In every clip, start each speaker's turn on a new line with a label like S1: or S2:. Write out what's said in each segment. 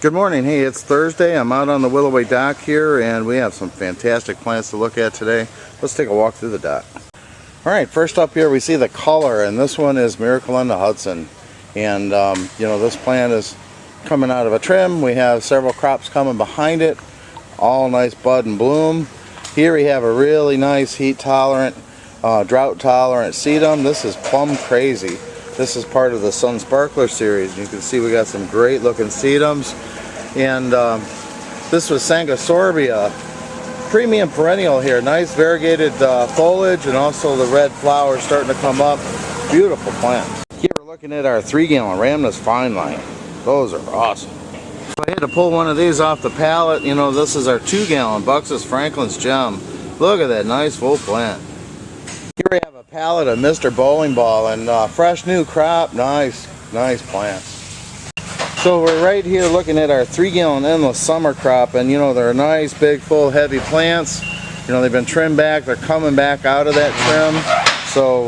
S1: Good morning. Hey, it's Thursday. I'm out on the Willoway dock here and we have some fantastic plants to look at today. Let's take a walk through the dock. Alright, first up here we see the color, and this one is Miracle on the Hudson. And you know, this plant is coming out of a trim. We have several crops coming behind it, all nice bud and bloom. Here we have a really nice heat tolerant, drought tolerant sedum. This is plum crazy. This is part of the Sun Sparkler series. You can see we got some great looking sedums. And this was Sanguisorbia, premium perennial here. Nice variegated foliage, and also the red flowers starting to come up. Beautiful plants. Here we're looking at our 3-gallon Rhamnus fine line. Those are awesome. So I had to pull one of these off the pallet. You know, this is our 2-gallon Buxus Franklin's Gem. Look at that nice full plant. Here we have a pallet of Mr. Bowling Ball, and fresh new crop. Nice plants. So we're right here looking at our 3-gallon endless summer crop, and you know, they're nice big full heavy plants. You know, they've been trimmed back, they're coming back out of that trim, so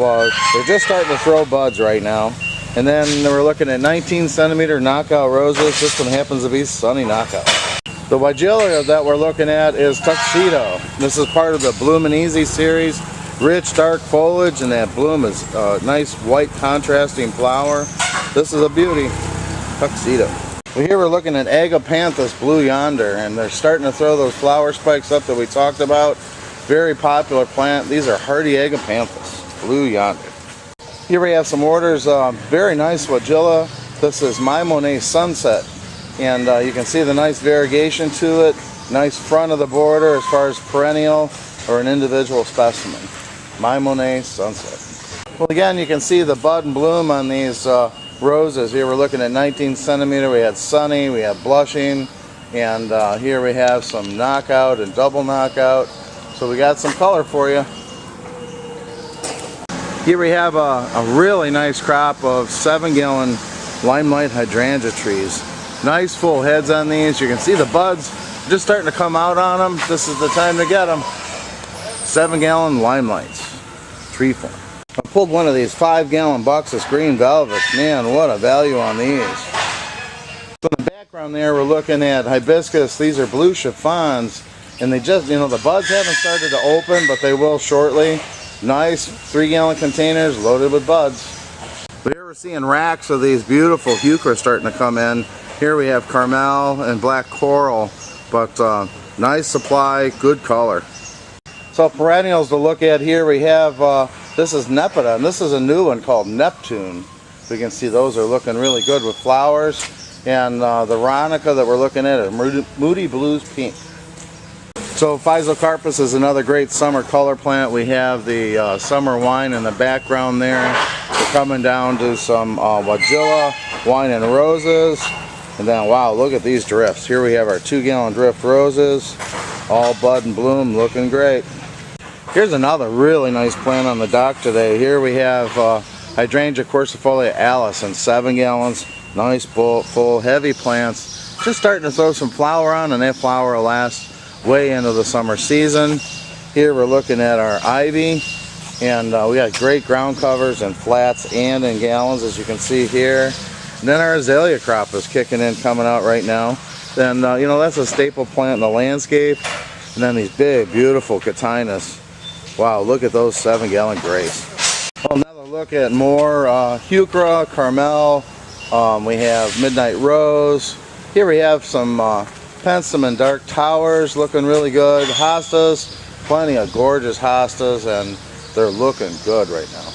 S1: they're just starting to throw buds right now. And then we're looking at 19 centimeter knockout roses. This one happens to be Sunny Knockout. The Weigelia that we're looking at is Tuxedo. This is part of the Bloom and Easy series. Rich dark foliage, and that bloom is nice white contrasting flower. This is a beauty. Tuxedo. Well, here we're looking at Agapanthus Blue Yonder, and they're starting to throw those flower spikes up that we talked about. Very popular plant. These are hardy Agapanthus Blue Yonder. Here we have some orders. Very nice Weigelia. This is My Monet Sunset, and you can see the nice variegation to it. Nice front of the border as far as perennial or an individual specimen. My Monet Sunset. Well, again, you can see the bud and bloom on these roses. Here we're looking at 19 centimeter. We had Sunny, we have Blushing, and here we have some Knockout and Double Knockout. So we got some color for you. Here we have a really nice crop of 7-gallon Limelight hydrangea trees. Nice full heads on these. You can see the buds just starting to come out on them. This is the time to get them. 7-gallon Limelights, tree form. I pulled one of these 5-gallon Buxus Green Velvets. Man, what a value on these. So in the background there, we're looking at hibiscus. These are blue chiffons, and they just, you know, the buds haven't started to open, but they will shortly. Nice 3-gallon containers loaded with buds. But here we're seeing racks of these beautiful heuchera starting to come in. Here we have Carmel and Black Coral, but nice supply, good color. So perennials to look at here, we have this is Nepeta, and this is a new one called Neptune. We can see those are looking really good with flowers. And the Ronica that we're looking at is Moody Blues Pink. So Physocarpus is another great summer color plant. We have the summer wine in the background there. We're coming down to some Weigelia, wine and roses. And then, wow, look at these drifts. Here we have our 2-gallon drift roses, all bud and bloom, looking great. Here's another really nice plant on the dock today. Here we have Hydrangea quercifolia Alice in 7 gallons. Nice, full, heavy plants. Just starting to throw some flower on, and that flower will last way into the summer season. Here we're looking at our ivy, and we got great ground covers and flats and in gallons, as you can see here. And then our azalea crop is kicking in, coming out right now. Then, you know, that's a staple plant in the landscape. And then these big, beautiful Cotinus. Wow, look at those 7-gallon grace. Well, another look at more heuchera, Carmel. We have Midnight Rose. Here we have some Penstemon Dark Towers, looking really good. Hostas, plenty of gorgeous hostas, and they're looking good right now.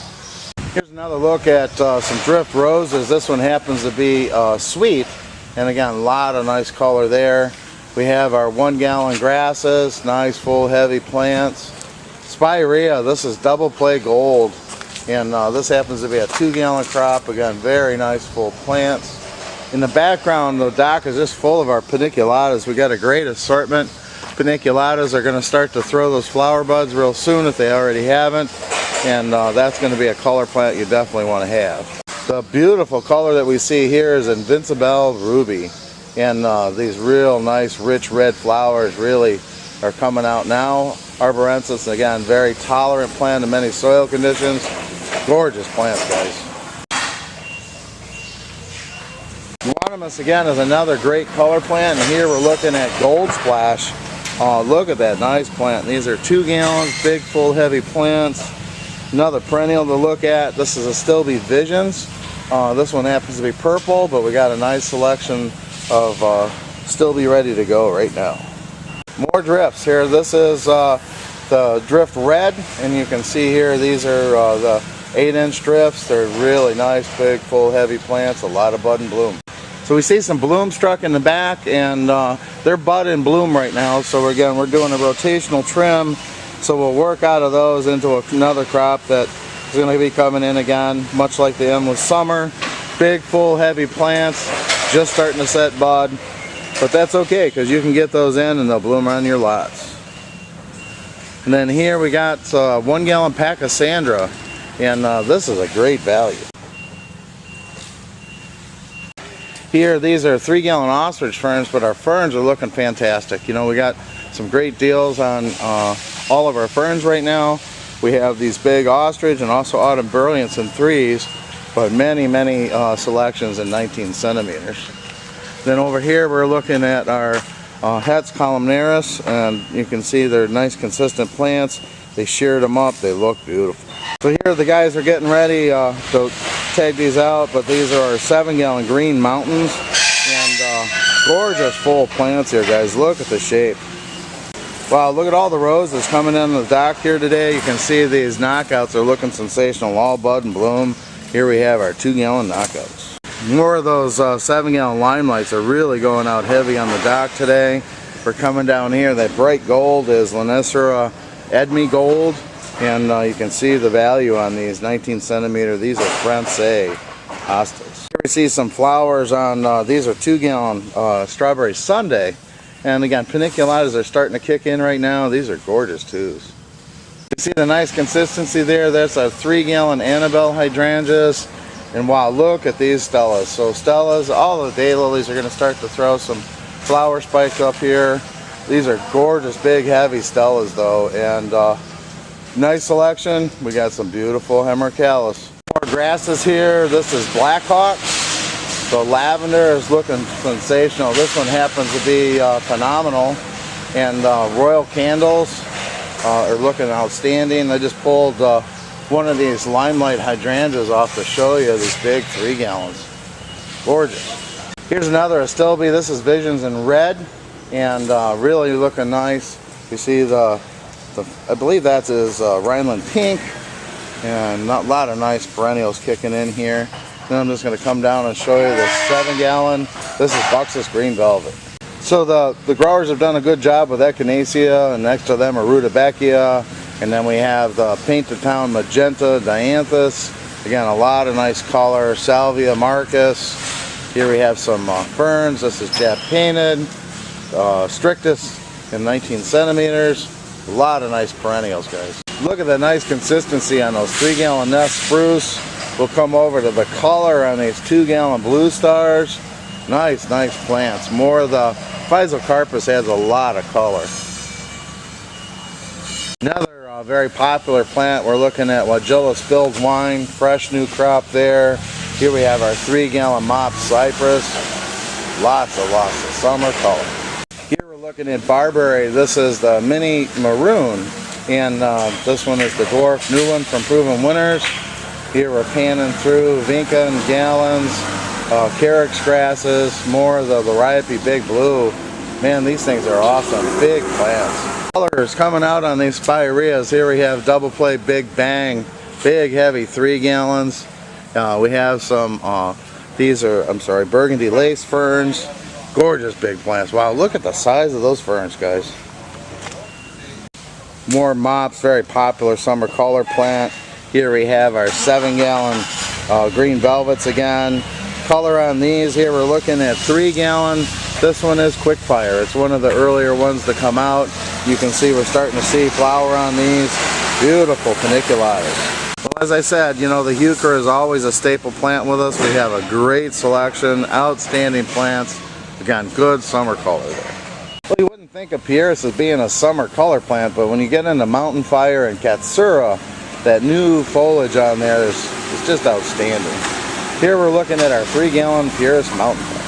S1: Here's another look at some drift roses. This one happens to be sweet, and again, a lot of nice color there. We have our 1-gallon grasses, nice full heavy plants. Spirea, this is double play gold, and this happens to be a 2-gallon crop. Again, very nice full plants. In the background, the dock is just full of our paniculatas. We got a great assortment. Paniculatas are going to start to throw those flower buds real soon if they already haven't, and that's going to be a color plant you definitely want to have. The beautiful color that we see here is Invincible Ruby, and these real nice rich red flowers really are coming out now. Arborensis, again, very tolerant plant in many soil conditions. Gorgeous plants, guys. You want them of us again is another great color plant, and here we're looking at Gold Splash. Look at that nice plant. These are 2 gallons, big, full, heavy plants. Another perennial to look at. This is a Stilby Visions. This one happens to be purple, but we got a nice selection of Stilby ready to go right now. More drifts here. This is the Drift Red, and you can see here these are the 8-inch drifts. They're really nice, big, full, heavy plants. A lot of bud and bloom. So we see some bloom struck in the back, and they're bud and bloom right now. So again, we're doing a rotational trim. So we'll work out of those into another crop that is going to be coming in again, much like the endless summer. Big, full, heavy plants, just starting to set bud. But that's okay, because you can get those in and they'll bloom on your lots. And then here we got 1 gallon pack of Sandra, and this is a great value. Here, these are 3 gallon ostrich ferns, but our ferns are looking fantastic. You know, we got some great deals on all of our ferns right now. We have these big ostrich and also autumn brilliants in 3s, but many selections in 19 centimeters. Then over here we're looking at our Hetz columnaris, and you can see they're nice consistent plants. They sheared them up, they look beautiful. So here the guys are getting ready to tag these out, but these are our 7 gallon green mountains, and gorgeous full plants here, guys. Look at the shape. Wow, look at all the roses coming in the dock here today. You can see these knockouts are looking sensational, all bud and bloom. Here we have our 2 gallon knockouts. More of those 7 gallon limelights are really going out heavy on the dock today. We're coming down here. That bright gold is Lanicera Edme Gold, and you can see the value on these 19 centimeter. These are Francais hostas. Here we see some flowers on, these are 2 gallon Strawberry Sunday. And again, paniculatas are starting to kick in right now. These are gorgeous too. You see the nice consistency there. That's our 3 gallon Annabelle hydrangeas. And wow, look at these Stellas. So Stellas, all the daylilies are going to start to throw some flower spikes up here. These are gorgeous, big, heavy Stellas though. And nice selection. We got some beautiful Hemercalis. More grasses here. This is Blackhawk. The lavender is looking sensational. This one happens to be phenomenal. And Royal Candles are looking outstanding. I just pulled one of these limelight hydrangeas off to show you, these big 3 gallons. Gorgeous. Here's another Astilbe. This is Visions in red, and really looking nice. You see I believe that's his Rhineland pink, and a lot of nice perennials kicking in here. Then I'm just going to come down and show you this 7 gallon. This is Buxus Green Velvet. So the growers have done a good job with Echinacea, and next to them are Rudbeckia, and then we have the Paint the Town Magenta Dianthus. Again, a lot of nice color. Salvia Marcus. Here we have some ferns. This is Jap Painted. Strictus in 19 centimeters. A lot of nice perennials, guys. Look at the nice consistency on those 3 gallon Nest Spruce. We'll come over to the color on these 2 gallon Blue Stars. Nice plants. More of the Physocarpus has a lot of color. Another very popular plant, we're looking at Wagilla Spilled Wine. Fresh new crop there. Here we have our 3 gallon Mop Cypress. Lots of summer color. Here we're looking at Barberry. This is the Mini Maroon. And this one is the Dwarf Newland from Proven Winners. Here we're panning through Vinca and Gallons, Carex grasses, more of the Liriope Big Blue. Man, these things are awesome. Big plants. Colors coming out on these spireas. Here we have Double Play Big Bang. Big, heavy 3 gallons. We have some, these are, Burgundy Lace Ferns. Gorgeous big plants. Wow, look at the size of those ferns, guys. More Mops, very popular summer color plant. Here we have our 7 gallon Green Velvets again. Color on these here, we're looking at 3 gallon. This one is Quickfire. It's one of the earlier ones to come out. You can see we're starting to see flower on these. Beautiful paniculatas. Well, as I said, you know, the Heuchera is always a staple plant with us. We have a great selection, outstanding plants. Again, good summer color there. Well, you wouldn't think of Pieris as being a summer color plant, but when you get into Mountain Fire and Katsura, that new foliage on there is just outstanding. Here we're looking at our 3 gallon Pieris Mountain Fire.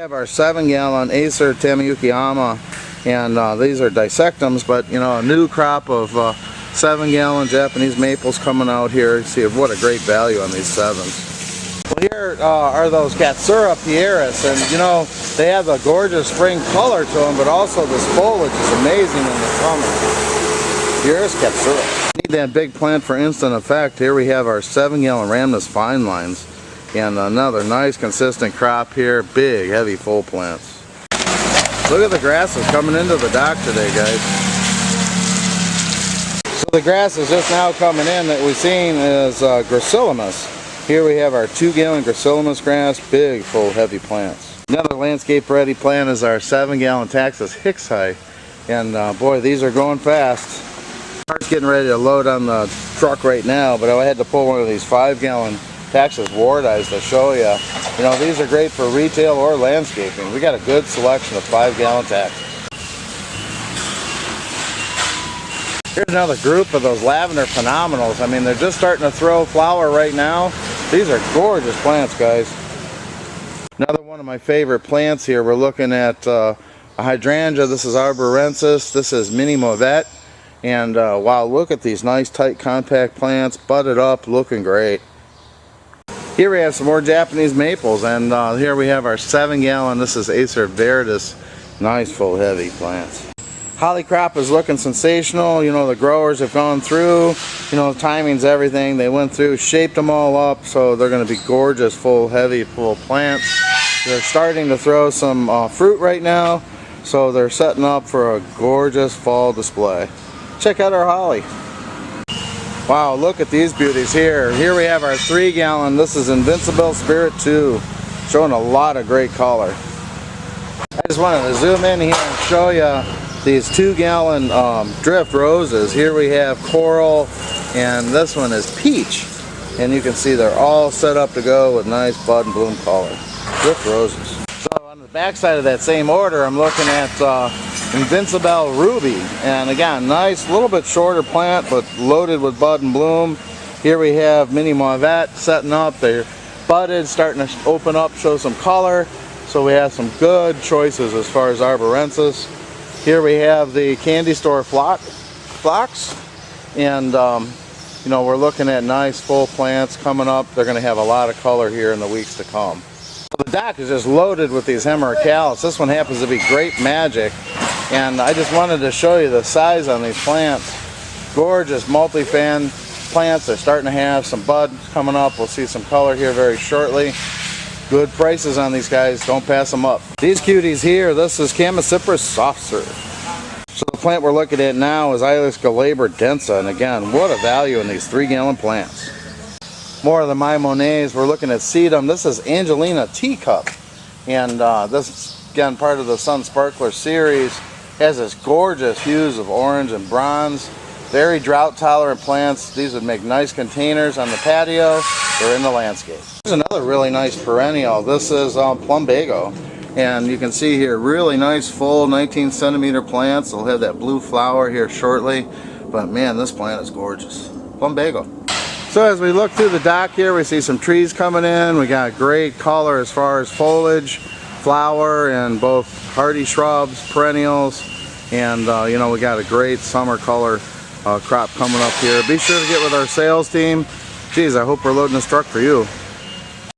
S1: have our 7-gallon Acer Tamayukiyama, and these are dissectums, but you know, a new crop of 7-gallon Japanese maples coming out here. You see what a great value on these 7s. Well, here are those Katsura Pieris, and you know, they have a gorgeous spring color to them, but also this foliage is amazing in the summer. Here's Katsura. Need that big plant for instant effect. Here we have our 7-gallon Rhamnus fine lines, and another nice consistent crop here. Big, heavy, full plants. Look at the grasses coming into the dock today, guys. So the grass is just now coming in that we've seen is Gracilis. Here we have our 2-gallon Gracilis grass, big, full, heavy plants. Another landscape ready plant is our 7-gallon Taxus Hicksii, and boy, these are going fast. Cart's getting ready to load on the truck right now, but I had to pull one of these 5-gallon Taxus Wardies to show you. You know, these are great for retail or landscaping. We got a good selection of 5-gallon Taxus. Here's another group of those lavender phenomenals. I mean, they're just starting to throw flower right now. These are gorgeous plants, guys. Another one of my favorite plants here, we're looking at a hydrangea. This is arborensis. This is mini Mauvette. And wow, look at these nice, tight, compact plants, budded up, looking great. Here we have some more Japanese maples, and here we have our 7-gallon. This is Acer Verdis. Nice, full, heavy plants. Holly crop is looking sensational. You know, the growers have gone through, you know, the timing's everything. They went through, shaped them all up, so they're going to be gorgeous, full, heavy, full plants. They're starting to throw some fruit right now, so they're setting up for a gorgeous fall display. Check out our holly. Wow, look at these beauties here. Here we have our 3-gallon. This is Invincible Spirit 2, showing a lot of great color. I just wanted to zoom in here and show you these 2-gallon drift roses. Here we have coral, and this one is peach, and you can see they're all set up to go with nice bud and bloom color. Drift roses. So on the back side of that same order, I'm looking at Invincible Ruby, and again, nice, little bit shorter plant, but loaded with bud and bloom. Here we have mini Mauvette setting up. They're budded, starting to open up, show some color. So we have some good choices as far as arborensis. Here we have the candy store phlox, and you know, we're looking at nice full plants coming up. They're going to have a lot of color here in the weeks to come. So the dock is just loaded with these Hemerocallis. This one happens to be Grape Magic, and I just wanted to show you the size on these plants. Gorgeous multi-fan plants. They're starting to have some bud coming up. We'll see some color here very shortly. Good prices on these guys, don't pass them up. These cuties here, this is Chamaecyparis soft serve. So the plant we're looking at now is Ilex glaber densa, and again, what a value in these 3-gallon plants. More of the My Monets, we're looking at sedum. This is Angelina Teacup, and this is again part of the Sun Sparkler series. Has this gorgeous hues of orange and bronze. Very drought tolerant plants. These would make nice containers on the patio or in the landscape. Here's another really nice perennial. This is plumbago, and you can see here really nice full 19-centimeter plants. They'll have that blue flower here shortly, but man, this plant is gorgeous. Plumbago. So as we look through the dock here, we see some trees coming in. We got great color as far as foliage, flower, and both hardy shrubs, perennials, and you know, we got a great summer color crop coming up here. Be sure to get with our sales team. Geez, I hope we're loading this truck for you.